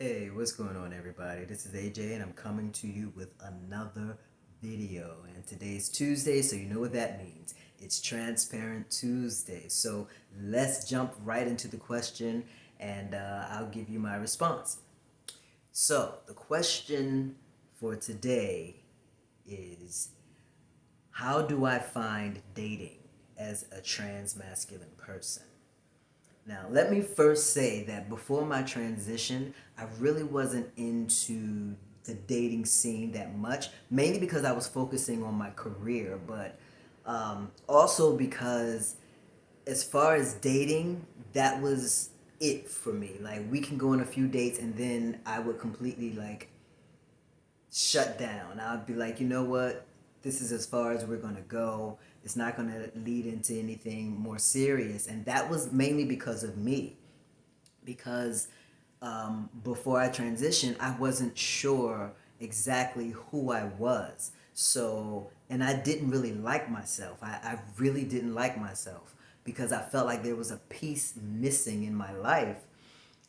Hey, what's going on, everybody? This is A.J. and I'm coming to you with another video. And today's Tuesday, so you know what that means. It's Transparent Tuesday. So let's jump right into the question and I'll give you my response. So, the question for today is, how do I find dating as a transmasculine person? Now, let me first say that before my transition, I really wasn't into the dating scene that much, mainly because I was focusing on my career, but also because as far as dating, that was it for me. Like, we can go on a few dates and then I would completely like shut down. I'd be like, you know what? This is as far as we're going to go. It's not going to lead into anything more serious. And that was mainly because of me. Because before I transitioned, I wasn't sure exactly who I was. So, and I didn't really like myself. I really didn't like myself because I felt like there was a piece missing in my life,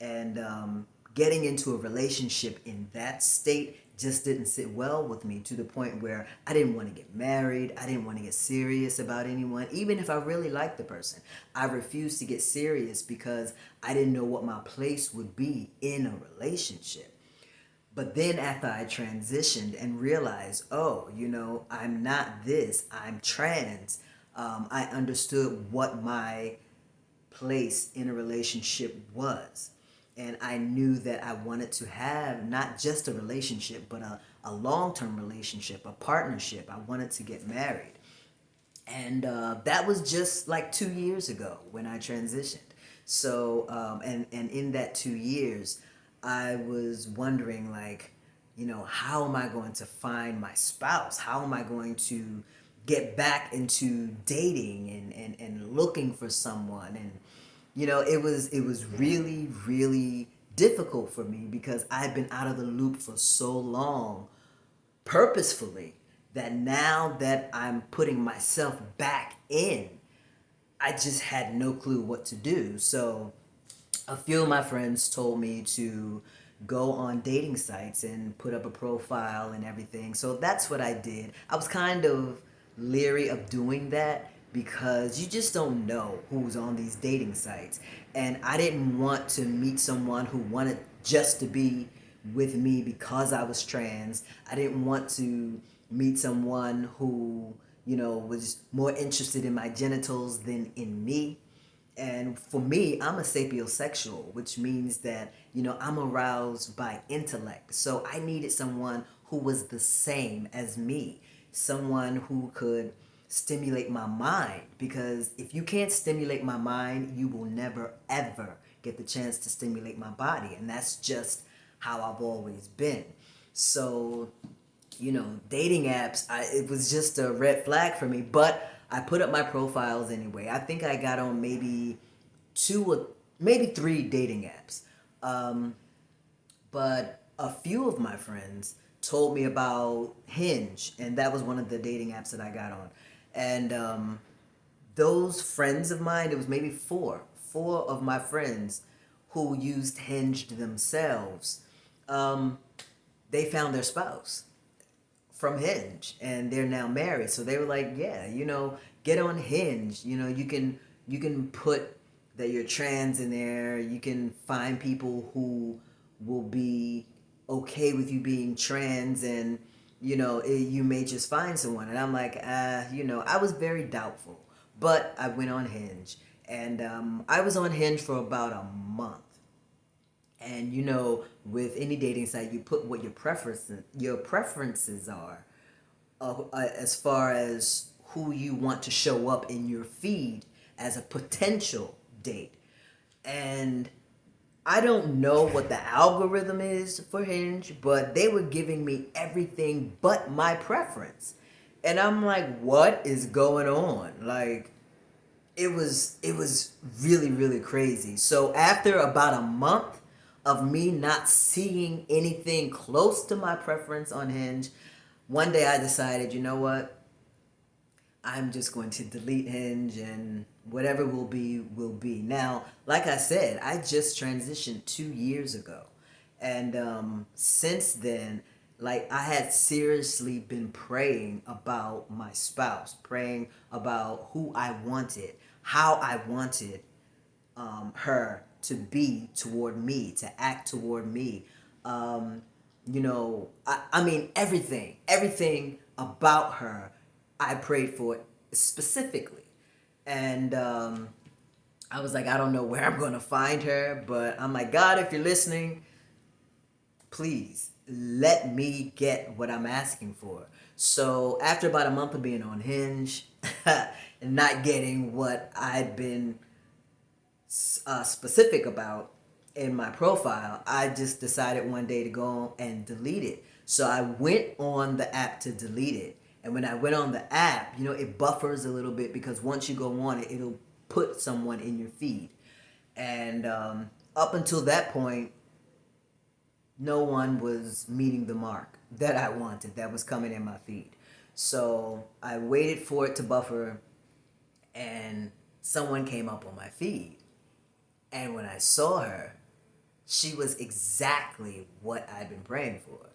and getting into a relationship in that state just didn't sit well with me, to the point where I didn't want to get married. I didn't want to get serious about anyone, even if I really liked the person. I refused to get serious because I didn't know what my place would be in a relationship. But then after I transitioned and realized, oh, I'm not this, I'm trans, I understood what my place in a relationship was. And I knew that I wanted to have not just a relationship, but a long term relationship, a partnership. I wanted to get married. And that was just like 2 years ago when I transitioned. So, and in that 2 years, I was wondering, like, how am I going to find my spouse? How am I going to get back into dating and looking for someone? And it was really, really difficult for me because I've been out of the loop for so long, purposefully, that now that I'm putting myself back in, I just had no clue what to do. So a few of my friends told me to go on dating sites and put up a profile and everything. So that's what I did. I was kind of leery of doing that because you just don't know who's on these dating sites. And I didn't want to meet someone who wanted just to be with me because I was trans. I didn't want to meet someone who, was more interested in my genitals than in me. And for me, I'm a sapiosexual, which means that, I'm aroused by intellect. So I needed someone who was the same as me, someone who could stimulate my mind. Because if you can't stimulate my mind, you will never, ever get the chance to stimulate my body. And that's just how I've always been. So dating apps, it was just a red flag for me. But I put up my profiles anyway. I think I got on maybe two or maybe three dating apps. Um, but a few of my friends told me about Hinge, and that was one of the dating apps that I got on. And those friends of mine, it was maybe four of my friends who used Hinge themselves. Um, they found their spouse from Hinge and they're now married. So they were like, yeah, get on Hinge. You can put that you're trans in there. You can find people who will be okay with you being trans, and you may just find someone. And I'm like, I was very doubtful, but I went on Hinge, and I was on Hinge for about a month. And with any dating site, you put what your preferences are, as far as who you want to show up in your feed as a potential date. And I don't know what the algorithm is for Hinge, but they were giving me everything but my preference. And I'm like, what is going on? Like, it was really, really crazy. So after about a month of me not seeing anything close to my preference on Hinge, one day I decided, you know what? I'm just going to delete Hinge, and whatever will be will be. Now, like I said, I just transitioned 2 years ago. And since then, like I had seriously been praying about my spouse, praying about who I wanted, how I wanted her to be toward me, to act toward me. Um, I mean, everything about her, I prayed for specifically. And I was like, I don't know where I'm going to find her, but I'm like, God, if you're listening, please let me get what I'm asking for. So after about a month of being on Hinge and not getting what I'd been specific about in my profile, I just decided one day to go and delete it. So I went on the app to delete it. And when I went on the app, it buffers a little bit because once you go on it, it'll put someone in your feed. And up until that point, no one was meeting the mark that I wanted that was coming in my feed. So I waited for it to buffer, and someone came up on my feed. And when I saw her, she was exactly what I'd been praying for.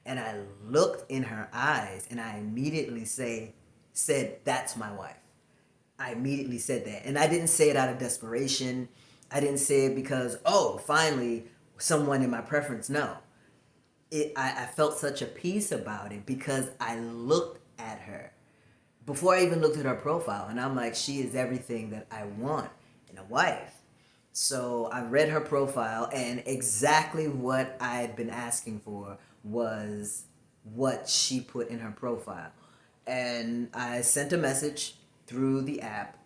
And I looked in her eyes and I immediately said, that's my wife. I immediately said that. And I didn't say it out of desperation. I didn't say it because, oh, finally, someone in my preference. No. I felt such a peace about it because I looked at her before I even looked at her profile. And I'm like, she is everything that I want in a wife. So I read her profile, and exactly what I had been asking for was what she put in her profile. And I sent a message through the app,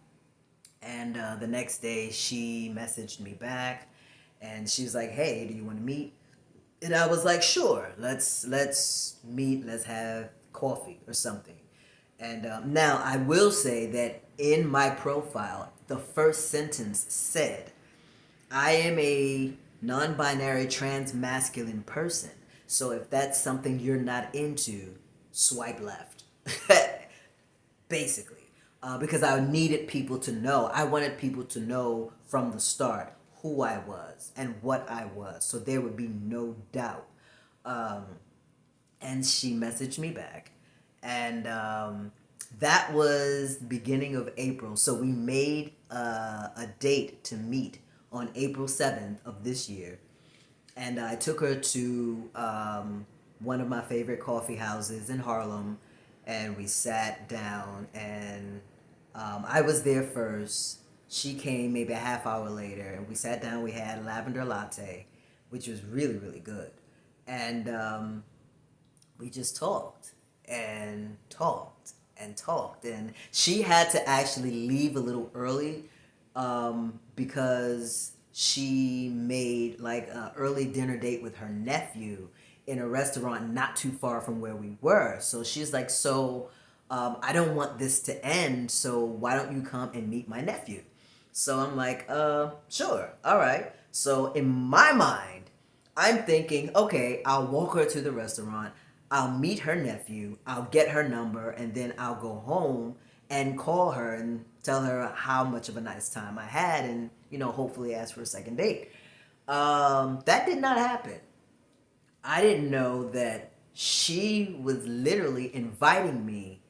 and the next day she messaged me back, and she's like, "Hey, do you want to meet?" And I was like, "Sure, let's meet. Let's have coffee or something." And now I will say that in my profile, the first sentence said, I am a non binary transmasculine person. So if that's something you're not into, swipe left. Basically. Because I needed people to know. I wanted people to know from the start who I was and what I was. So there would be no doubt. Um, and she messaged me back. And that was the beginning of April. So we made a date to meet on April 7th of this year. And I took her to one of my favorite coffee houses in Harlem. And we sat down, and I was there first. She came maybe a half hour later, and we sat down. We had lavender latte, which was really, really good. And we just talked and talked and talked. And she had to actually leave a little early because she made like an early dinner date with her nephew in a restaurant not too far from where we were. So she's like, so I don't want this to end, so why don't you come and meet my nephew? So I'm like, sure, all right. So in my mind, I'm thinking, okay, I'll walk her to the restaurant, I'll meet her nephew, I'll get her number, and then I'll go home and call her and tell her how much of a nice time I had, and hopefully ask for a second date. That did not happen. I didn't know that she was literally inviting me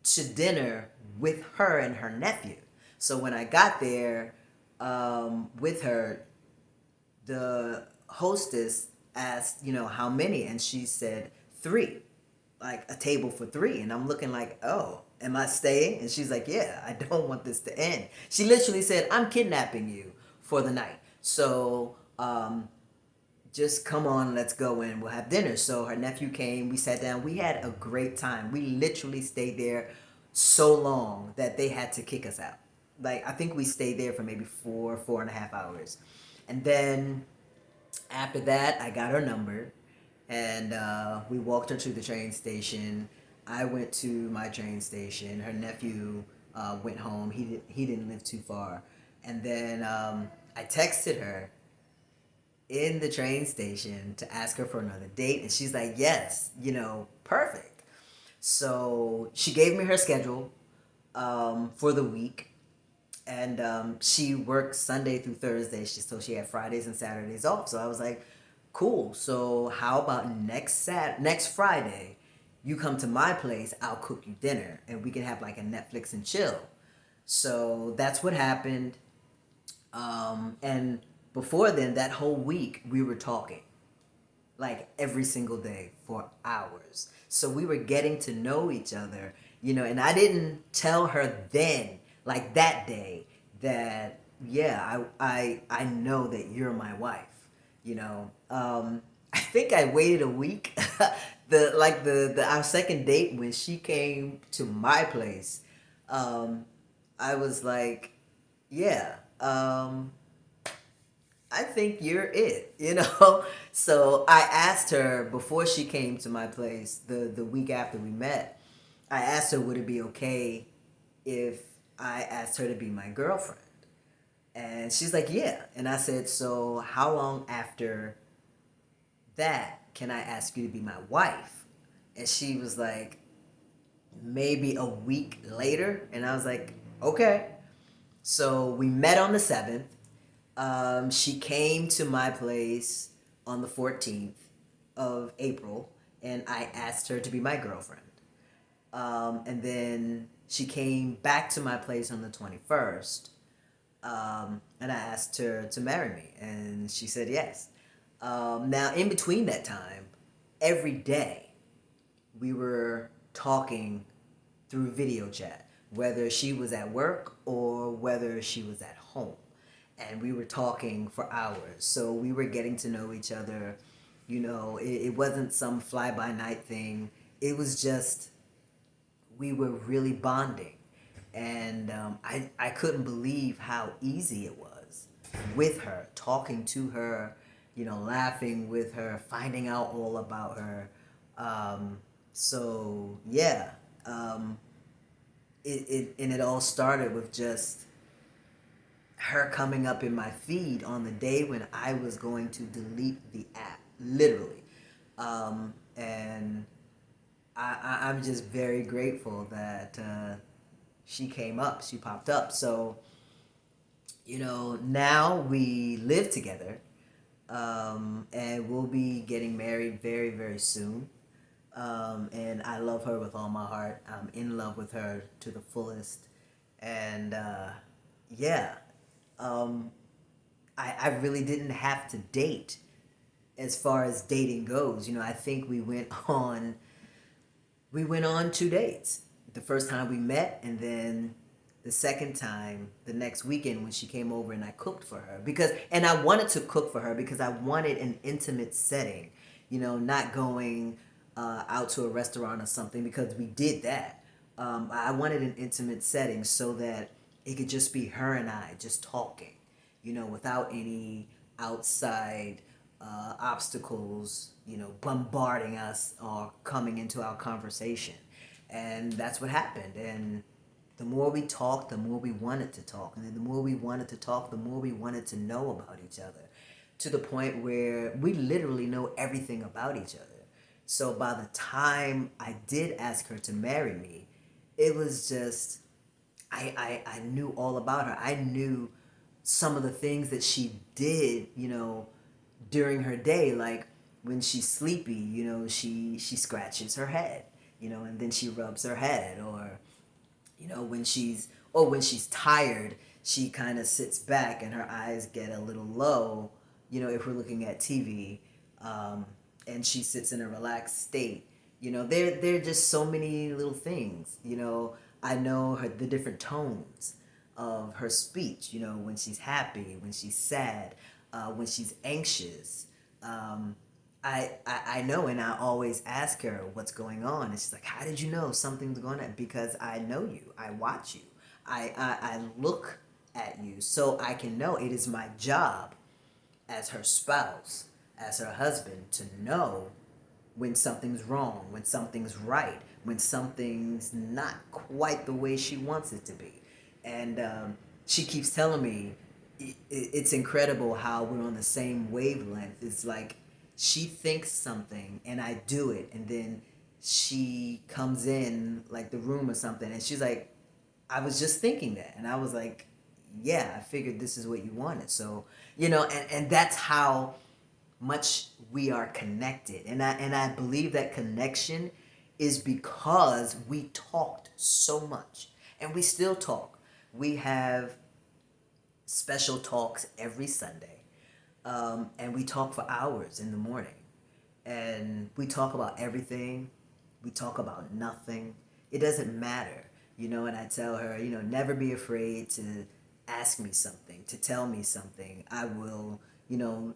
to dinner with her and her nephew. So when I got there with her, the hostess asked, how many, and she said three, like a table for three. And I'm looking like, oh, am I staying? And she's like, yeah, I don't want this to end. She literally said, I'm kidnapping you for the night. So just come on, let's go and we'll have dinner. So her nephew came, we sat down, we had a great time. We literally stayed there so long that they had to kick us out. Like, I think we stayed there for maybe 4.5 hours. And then after that, I got her number, and we walked her to the train station. I went to my train station. Her nephew went home. He didn't live too far. And then I texted her in the train station to ask her for another date, and she's like, yes, perfect. So she gave me her schedule for the week, and she worked Sunday through Thursday. So she had Fridays and Saturdays off. So I was like, cool. So how about next Friday, you come to my place, I'll cook you dinner and we can have like a Netflix and chill. So that's what happened. And before then, that whole week, we were talking like every single day for hours. So we were getting to know each other, and I didn't tell her then, like that day, that yeah, I know that you're my wife. I think I waited a week. The our second date when she came to my place, I was like, yeah. I think you're it. So I asked her before she came to my place the week after we met. I asked her, would it be okay if I asked her to be my girlfriend? And she's like, yeah. And I said, so how long after that can I ask you to be my wife? And she was like, maybe a week later. And I was like, okay. So we met on the 7th. She came to my place on the 14th of April, and I asked her to be my girlfriend. And then she came back to my place on the 21st, and I asked her to marry me, and she said yes. Now, in between that time, every day we were talking through video chat, whether she was at work or whether she was at home. And we were talking for hours. So we were getting to know each other. It wasn't some fly by night thing. It was just, we were really bonding. And I couldn't believe how easy it was with her, talking to her, laughing with her, finding out all about her. So, yeah. Um, it all started with just her coming up in my feed on the day when I was going to delete the app, literally. And I'm just very grateful that she came up, she popped up. So, now we live together, and we'll be getting married very, very soon. And I love her with all my heart. I'm in love with her to the fullest. And yeah, um, I really didn't have to date as far as dating goes. I think we went on 2 dates. The first time we met, and then the second time the next weekend when she came over and I cooked for her, and I wanted to cook for her because I wanted an intimate setting, not going out to a restaurant or something, because we did that. I wanted an intimate setting so that it could just be her and I just talking, without any outside obstacles, bombarding us or coming into our conversation. And that's what happened. And the more we talked, the more we wanted to talk. And then the more we wanted to talk, the more we wanted to know about each other, to the point where we literally know everything about each other. So by the time I did ask her to marry me, it was just, I knew all about her. I knew some of the things that she did, during her day. Like when she's sleepy, she scratches her head, and then she rubs her head. Or, when she's tired, she kind of sits back and her eyes get a little low, if we're looking at TV, and she sits in a relaxed state. There are just so many little things. I know the different tones of her speech. When she's happy, when she's sad, when she's anxious. I know, and I always ask her what's going on, and she's like, "How did you know something's going on?" Because I know you, I watch you, I look at you, so I can know. It is my job as her spouse, as her husband, to know when something's wrong, when something's right, when something's not quite the way she wants it to be. And she keeps telling me it's incredible how we're on the same wavelength. It's like she thinks something and I do it, and then she comes in like the room or something, and she's like, I was just thinking that. And I was like, yeah, I figured this is what you wanted. So, and that's how much we are connected. And I believe that connection is because we talked so much and we still talk. We have special talks every Sunday. And we talk for hours in the morning. And we talk about everything. We talk about nothing. It doesn't matter, and I tell her, never be afraid to ask me something, to tell me something. I will,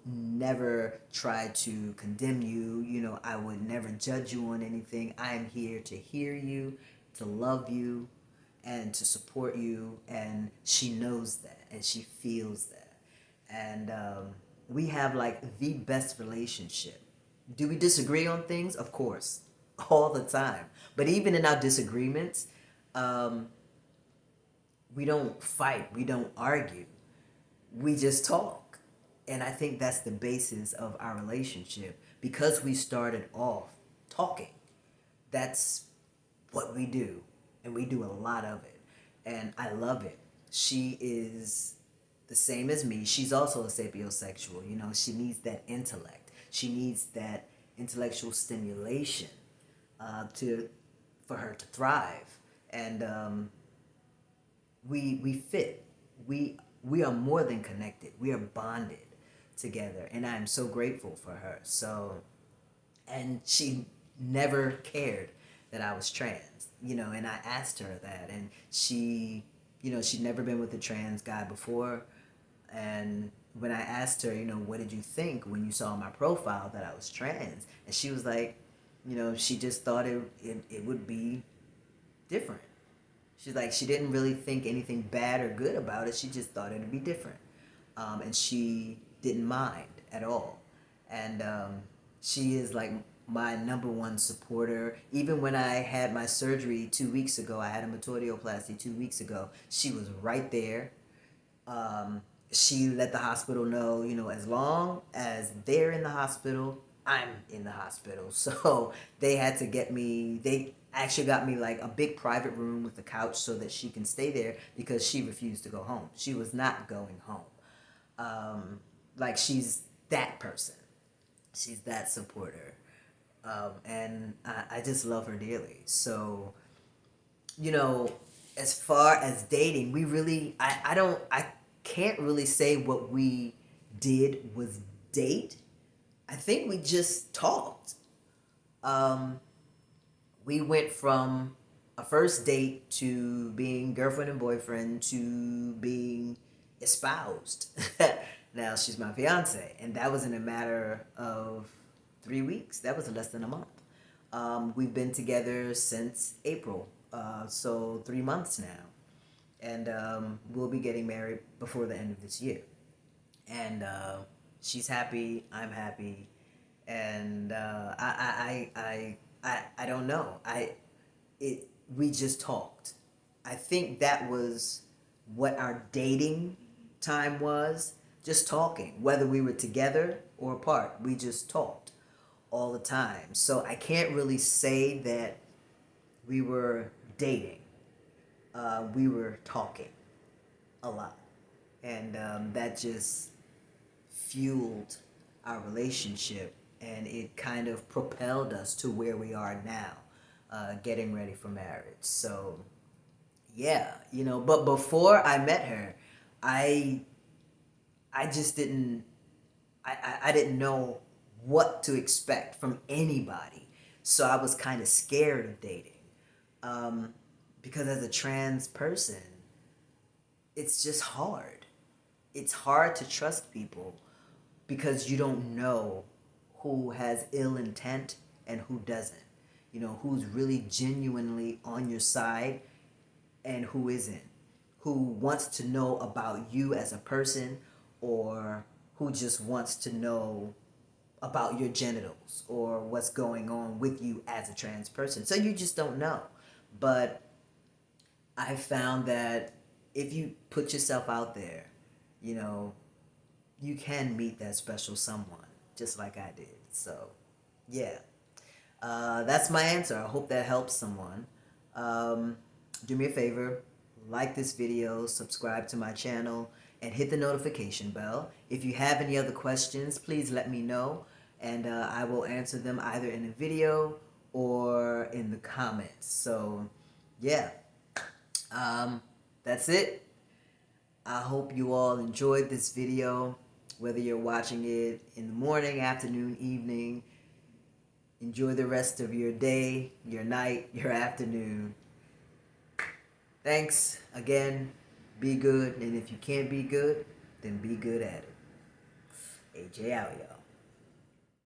never try to condemn you. I would never judge you on anything. I am here to hear you, to love you, and to support you. And she knows that and she feels that. And we have like the best relationship. Do we disagree on things? Of course, all the time. But even in our disagreements, um, we don't fight, we don't argue, we just talk. And I think that's the basis of our relationship because we started off talking. That's what we do, and we do a lot of it. And I love it. She is the same as me. She's also a sapiosexual. She needs that intellect. She needs that intellectual stimulation to for her to thrive. And we fit. We are more than connected. We are bonded together, and I'm so grateful for her. So, and she never cared that I was trans, and I asked her that, and she, she'd never been with a trans guy before. And when I asked her, what did you think when you saw my profile that I was trans? And she was like, she just thought it would be different. She's like, she didn't really think anything bad or good about it. She just thought it would be different. And she didn't mind at all. And she is like my number one supporter. Even when I had my surgery 2 weeks ago, I had a metoidioplasty 2 weeks ago, she was right there. She let the hospital know, as long as they're in the hospital, I'm in the hospital. So they had to they actually got me like a big private room with a couch so that she can stay there because she refused to go home. She was not going home. Like she's that person. She's that supporter. And I just love her dearly. So, you know, as far as dating, we really, I can't really say what we did was date. I think we just talked. Um, we went from a first date to being girlfriend and boyfriend to being espoused. Now she's my fiance, and that was in a matter of 3 weeks. That was less than a month. We've been together since April, so 3 months now, and we'll be getting married before the end of this year. And she's happy, I'm happy, and I don't know. We just talked. I think that was what our dating time was, just talking. Whether we were together or apart, we just talked all the time. So I can't really say that we were dating. We were talking a lot. And that just fueled our relationship, and it kind of propelled us to where we are now, getting ready for marriage. So yeah, but before I met her, I I just didn't I didn't know what to expect from anybody. So I was kind of scared of dating. Um, because as a trans person, it's just hard. It's hard to trust people because you don't know who has ill intent and who doesn't. Who's really genuinely on your side and who isn't. Who wants to know about you as a person, or who just wants to know about your genitals or what's going on with you as a trans person. So you just don't know. But I found that if you put yourself out there, you know, you can meet that special someone, just like I did. So, yeah. That's my answer. I hope that helps someone. Do me a favor, like this video, subscribe to my channel, and hit the notification bell. If you have any other questions, please let me know, and I will answer them either in a video or in the comments. So, yeah, that's it. I hope you all enjoyed this video, whether you're watching it in the morning, afternoon, evening. Enjoy the rest of your day, your night, your afternoon. Thanks again. Be good, and if you can't be good, then be good at it. A.J. out, y'all.